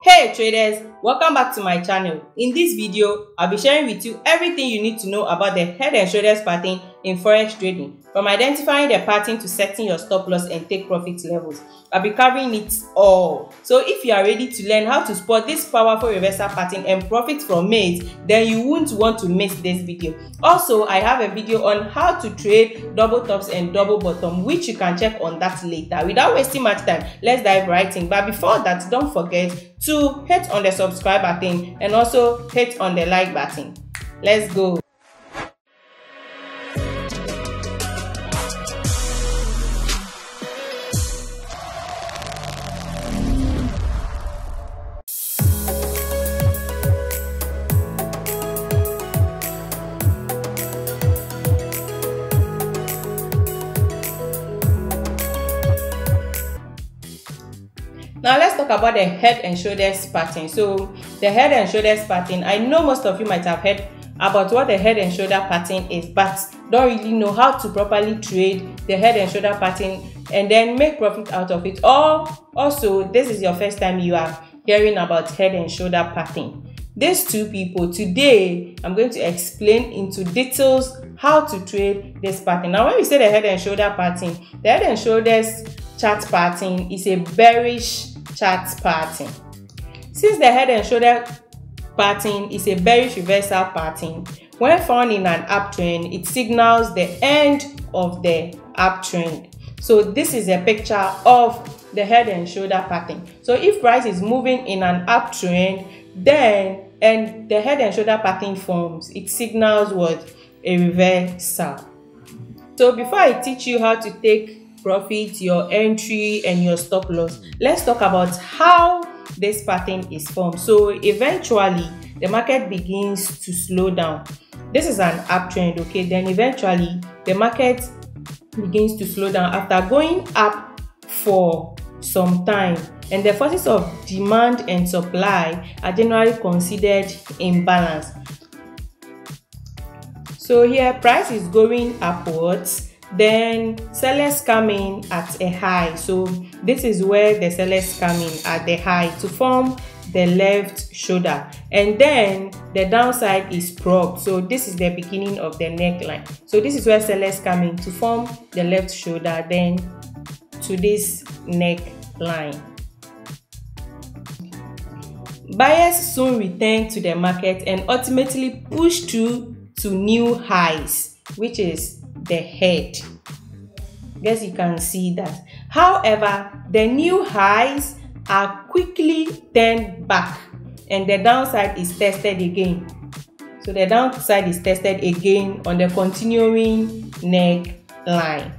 Hey traders, welcome back to my channel. In this video, I'll be sharing with you everything you need to know about the head and shoulders pattern in forex trading, from identifying the pattern to setting your stop loss and take profit levels. I'll be covering it all. So if you are ready to learn how to spot this powerful reversal pattern and profit from it, then you won't want to miss this video. Also, I have a video on how to trade double tops and double bottom, which you can check on that later. Without wasting much time, let's dive right in. But before that, don't forget to hit on the subscribe button and also hit on the like button. Let's go. Now let's talk about the head and shoulders pattern. So the head and shoulders pattern, I know most of you might have heard about what the head and shoulder pattern is, but don't really know how to properly trade the head and shoulder pattern and then make profit out of it. Or also, this is your first time you are hearing about head and shoulder pattern. These two people, today I'm going to explain into details how to trade this pattern. Now when we say the head and shoulder pattern, the head and shoulders chart pattern is a bearish chart pattern. Since the head and shoulder pattern is a bearish reversal pattern, when found in an uptrend, it signals the end of the uptrend. So this is a picture of the head and shoulder pattern. So if price is moving in an uptrend, then and the head and shoulder pattern forms, it signals what? A reversal. So before I teach you how to take profit, your entry and your stop loss, let's talk about how this pattern is formed. So eventually the market begins to slow down. This is an uptrend, okay? Then eventually the market begins to slow down after going up for some time, and the forces of demand and supply are generally considered in balance. So here price is going upwards, then sellers come in at a high. So this is where the sellers come in at the high to form the left shoulder, and then the downside is propped. So this is the beginning of the neckline. So this is where sellers come in to form the left shoulder, then to this neckline. Buyers soon return to the market and ultimately push through to new highs, which is the head. Guess you can see that. However, the new highs are quickly turned back and the downside is tested again. So the downside is tested again on the continuing neckline.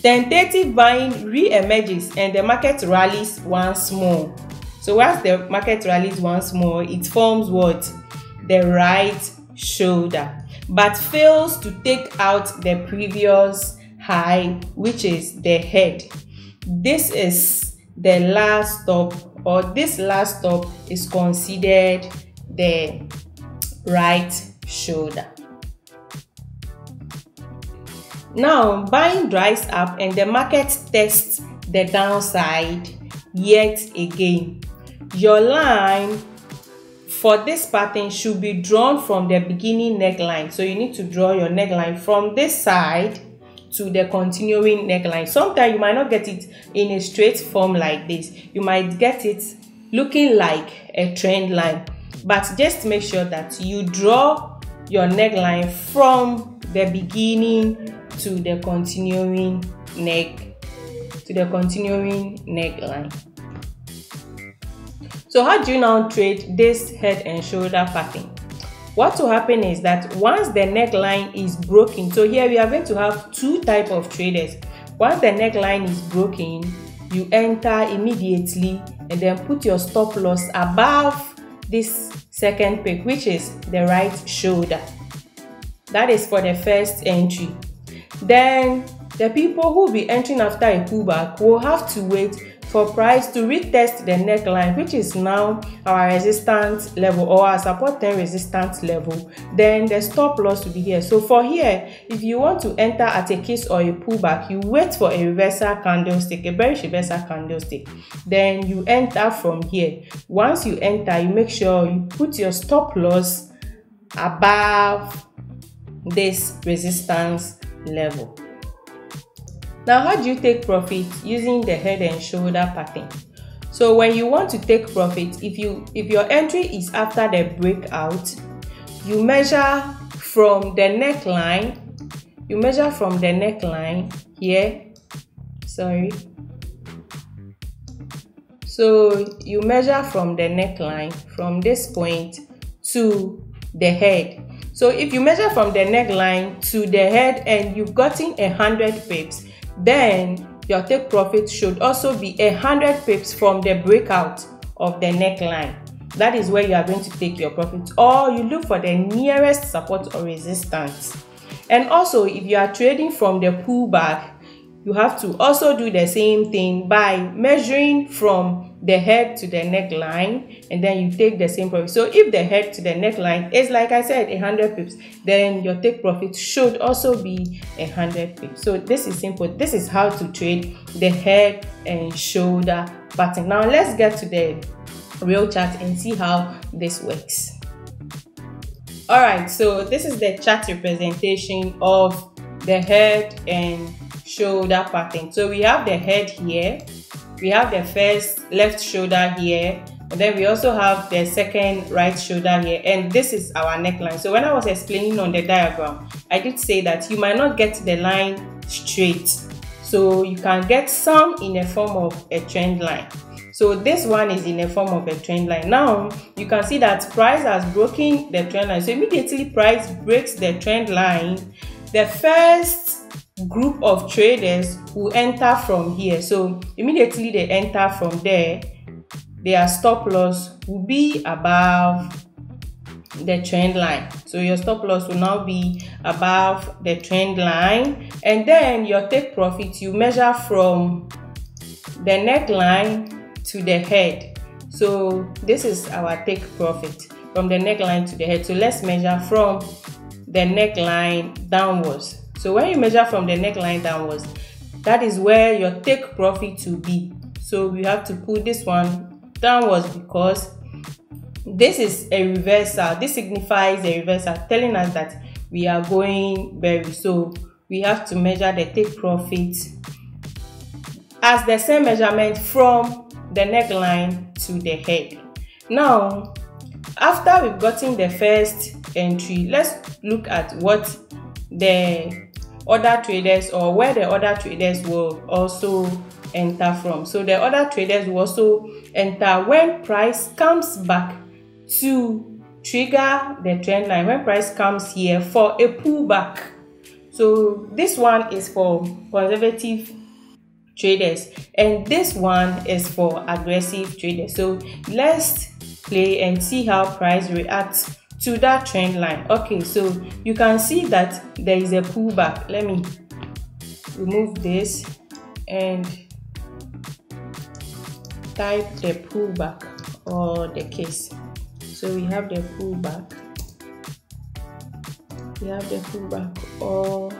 Tentative buying re-emerges and the market rallies once more. So once the market rallies once more, it forms what? The right shoulder, but fails to take out the previous high, which is the head. This is the last stop, or this last stop is considered the right shoulder. Now buying dries up and the market tests the downside yet again. Your line for this pattern should be drawn from the beginning neckline. So you need to draw your neckline from this side to the continuing neckline. Sometimes you might not get it in a straight form like this. You might get it looking like a trend line, but just make sure that you draw your neckline from the beginning to the continuing neckline. So how do you now trade this head and shoulder pattern? What will happen is that once the neckline is broken, so here we are going to have two types of traders. Once the neckline is broken, you enter immediately and then put your stop loss above this second peak, which is the right shoulder. That is for the first entry. Then the people who will be entering after a pullback will have to wait for price to retest the neckline, which is now our resistance level or our support 10 resistance level, then the stop loss will be here. So for here, if you want to enter at a kiss or a pullback, you wait for a reversal candlestick, a bearish reversal candlestick, then you enter from here. Once you enter, you make sure you put your stop loss above this resistance level. Now, how do you take profit using the head and shoulder pattern? So when you want to take profit, if your entry is after the breakout, you measure from the neckline. You measure from the neckline here. Sorry. So you measure from the neckline from this point to the head. So if you measure from the neckline to the head and you've gotten 100 pips, then your take profit should also be 100 pips from the breakout of the neckline. That is where you are going to take your profit, or you look for the nearest support or resistance. And also, if you are trading from the pullback, you have to also do the same thing by measuring from the head to the neckline, and then you take the same profit. So if the head to the neckline is, like I said, 100 pips, then your take profit should also be 100 pips. So this is simple. This is how to trade the head and shoulder pattern. Now let's get to the real chart and see how this works. Alright, so this is the chart representation of the head and shoulder pattern. So we have the head here, we have the first left shoulder here, and then we also have the second right shoulder here, and this is our neckline. So when I was explaining on the diagram, I did say that you might not get the line straight, so you can get some in a form of a trend line. So this one is in a form of a trend line. Now you can see that price has broken the trend line. So immediately price breaks the trend line, the first group of traders will enter from here. So immediately they enter from there, their stop loss will be above the trend line. So your stop loss will now be above the trend line, and then your take profit, you measure from the neckline to the head. So this is our take profit from the neckline to the head. So let's measure from the neckline downwards. So when you measure from the neckline downwards, that is where your take profit will be. So we have to put this one downwards because this is a reversal. This signifies a reversal, telling us that we are going bearish. So we have to measure the take profit as the same measurement from the neckline to the head. Now, after we've gotten the first entry, let's look at what the other traders, or where the other traders will also enter from. So the other traders will also enter when price comes back to trigger the trend line, when price comes here for a pullback. So this one is for conservative traders and this one is for aggressive traders. So let's play and see how price reacts to that trend line. Okay, so you can see that there is a pullback. Let me remove this and type the pullback or the case. So we have the pullback. We have the pullback or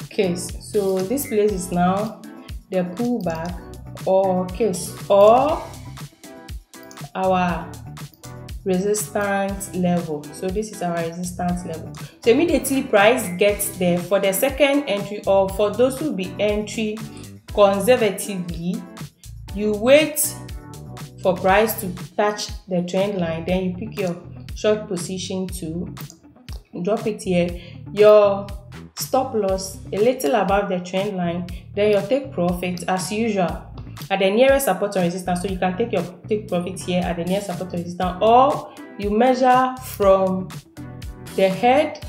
case. So this place is now the pullback or case or our resistance level. So this is our resistance level. So immediately price gets there for the second entry, or for those who be entry conservatively, you wait for price to touch the trend line, then you pick your short position to drop it here, your stop loss a little above the trend line, then your take profit as usual at the nearest support or resistance. So you can take your take profit here at the nearest support or resistance, or you measure from the head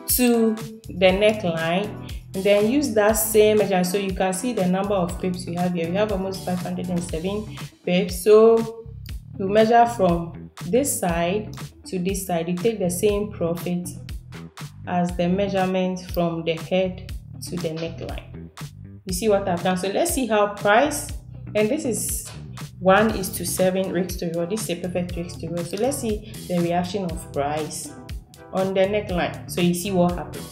to the neckline and then use that same measure. So you can see the number of pips we have here. We have almost 507 pips. So you measure from this side to this side, you take the same profit as the measurement from the head to the neckline. You see what I've done? So let's see how price, and this is 1:7 risk to reward. This is a perfect risk to reward. So let's see the reaction of price on the neckline. So you see what happened.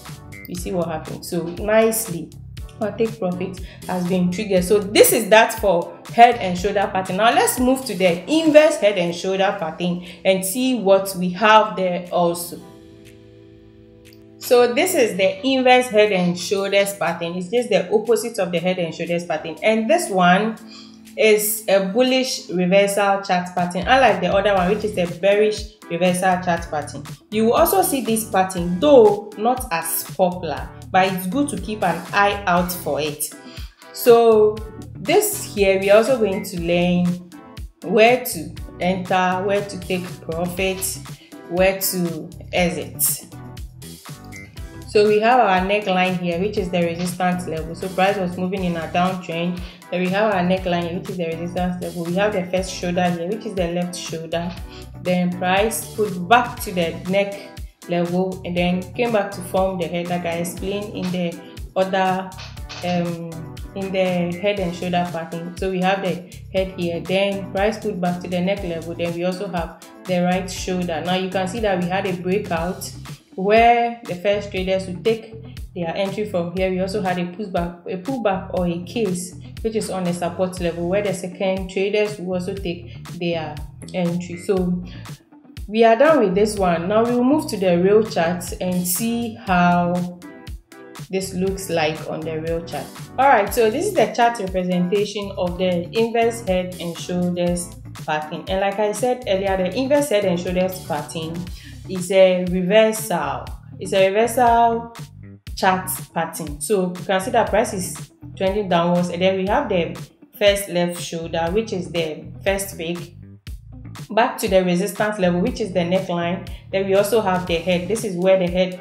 You see what happened. So nicely, our take profit has been triggered. So this is that for head and shoulder pattern. Now let's move to the inverse head and shoulder pattern and see what we have there also. So this is the inverse head and shoulders pattern. It's just the opposite of the head and shoulders pattern, and this one is a bullish reversal chart pattern, unlike the other one, which is the bearish reversal chart pattern. You will also see this pattern, though not as popular, but it's good to keep an eye out for it. So this here, we are also going to learn where to enter, where to take profit, where to exit. So we have our neckline here, which is the resistance level. So price was moving in a downtrend. Then we have our neckline here, which is the resistance level. We have the first shoulder here, which is the left shoulder. Then price put back to the neck level and then came back to form the head, like I explained in the other in the head and shoulder pattern. So we have the head here, then price put back to the neck level. Then we also have the right shoulder. Now you can see that we had a breakout where the first traders would take their entry from here. We also had a pullback or a case, which is on the support level, where the second traders will also take their entry. So we are done with this one. Now we will move to the real chart and see how this looks like on the real chart. Alright, so this is the chart representation of the inverse head and shoulders pattern. And like I said earlier, the inverse head and shoulders pattern is a reversal. It's a reversal chart pattern. So you can see that price is trending downwards, and then we have the first left shoulder, which is the first fake, back to the resistance level, which is the neckline. Then we also have the head. This is where the head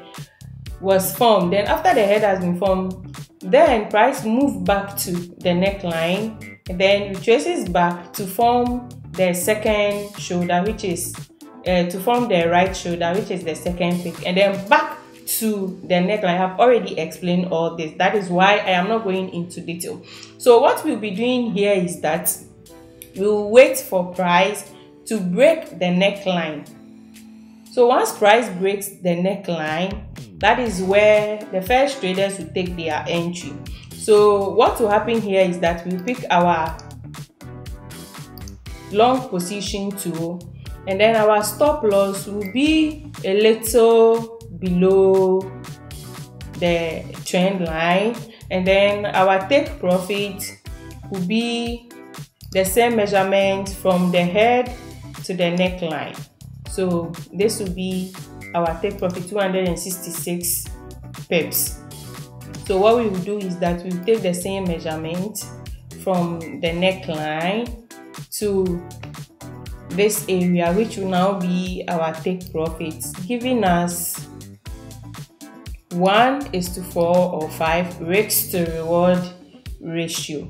was formed. Then after the head has been formed, then price moved back to the neckline, and then retraces back to form the second shoulder, which is to form the right shoulder, which is the second fake, and then back to the neckline. I have already explained all this. That is why I am not going into detail. So what we'll be doing here is that we'll wait for price to break the neckline. So once price breaks the neckline, that is where the first traders will take their entry. So what will happen here is that we pick our long position tool, and then our stop loss will be a little below the trend line, and then our take profit will be the same measurement from the head to the neckline. So this will be our take profit, 266 pips. So what we will do is that we will take the same measurement from the neckline to this area, which will now be our take profits, giving us 1:4 or 5 risk to reward ratio.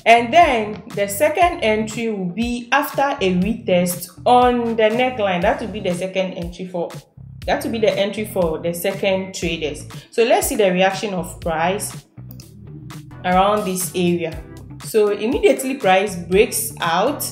And then the second entry will be after a retest on the neckline. That will be the second entry for the second traders. So let's see the reaction of price around this area. So immediately price breaks out,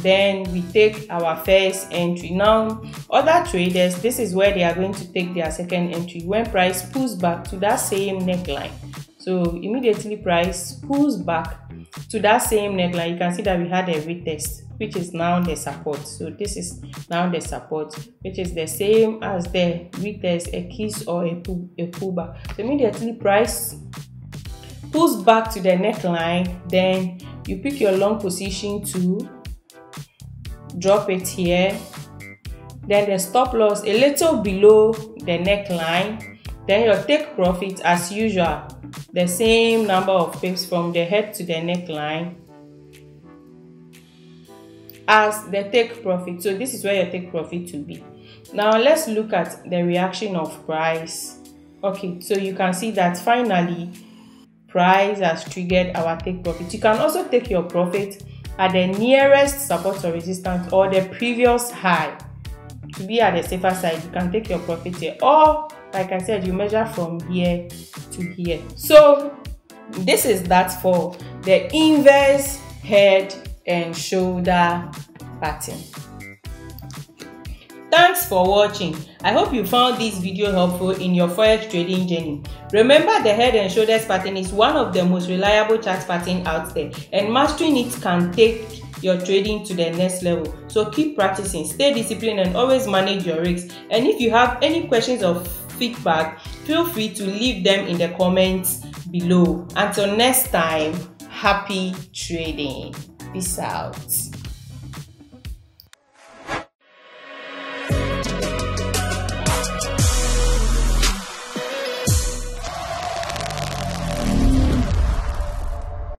then we take our first entry. Now other traders, this is where they are going to take their second entry when price pulls back to that same neckline. So immediately price pulls back to that same neckline. You can see that we had a retest, which is now the support. So this is now the support, which is the same as the retest, a kiss or a pullback. So immediately price pulls back to the neckline, then you pick your long position to drop it here, then the stop loss a little below the neckline, then your take profit as usual, the same number of pips from the head to the neckline as the take profit. So this is where your take profit will be. Now let's look at the reaction of price. Okay, so you can see that finally price has triggered our take profit. You can also take your profit at the nearest support or resistance or the previous high. To be at the safer side, you can take your profit here, or like I said, you measure from here to here. So this is that for the inverse head and shoulder pattern. Thanks for watching. I hope you found this video helpful in your forex trading journey. Remember, the head and shoulders pattern is one of the most reliable chart pattern out there, and mastering it can take your trading to the next level. So keep practicing, stay disciplined, and always manage your risks. And if you have any questions or feedback, feel free to leave them in the comments below. Until next time, happy trading. Peace out.